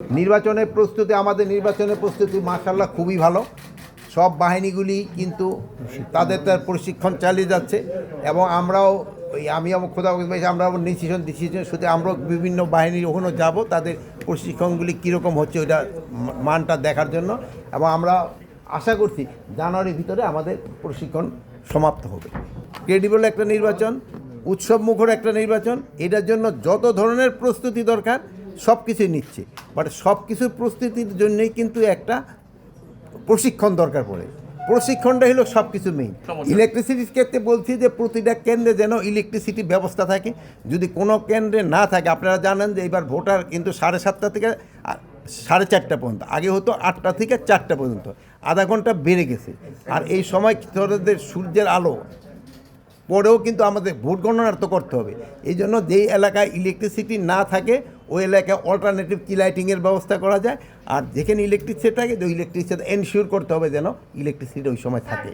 নির্বাচনের প্রস্তুতি, আমাদের নির্বাচনের প্রস্তুতি মাশাআল্লাহ খুবই ভালো। সব বাহিনীগুলি কিন্তু তাদের প্রশিক্ষণ চালিয়ে যাচ্ছে এবং আমরাও আমি আমার খোদা আমরাও ডিসিশন শুধু আমরা বিভিন্ন বাহিনীর ওখানে যাব তাদের প্রশিক্ষণগুলি কীরকম হচ্ছে ওইটা মানটা দেখার জন্য, এবং আমরা আশা করছি জানুয়ারির ভিতরে আমাদের প্রশিক্ষণ সমাপ্ত হবে। ক্রেডিবল একটা নির্বাচন, উৎসব মুখর একটা নির্বাচন, এটার জন্য যত ধরনের প্রস্তুতি দরকার সব কিছুই নিচ্ছে, বাট সব কিছুর প্রস্তুতির জন্যই কিন্তু একটা প্রশিক্ষণ দরকার পড়ে। প্রশিক্ষণটা হলো সব কিছু মেইন। ইলেকট্রিসিটির ক্ষেত্রে বলছি যে প্রতিটা কেন্দ্রে যেন ইলেকট্রিসিটি ব্যবস্থা থাকে। যদি কোনো কেন্দ্রে না থাকে, আপনারা জানেন যে এবার ভোটার কিন্তু 7:30 থেকে 4:30 পর্যন্ত, আগে হতো 8টা থেকে 4টা পর্যন্ত, আধা ঘন্টা বেড়ে গেছে। আর এই সময় তোদের সূর্যের আলো পরেও কিন্তু আমাদের ভোট গণনা তো করতে হবে। এই জন্য যেই এলাকায় ইলেকট্রিসিটি না থাকে ওই এলাকায় অল্টারনেটিভ কি লাইটিংয়ের ব্যবস্থা করা যায়, আর যেখানে ইলেকট্রিসিটি থাকে ওই ইলেকট্রিসিটি এনশিওর করতে হবে যেন ইলেকট্রিসিটি ওই সময় থাকে।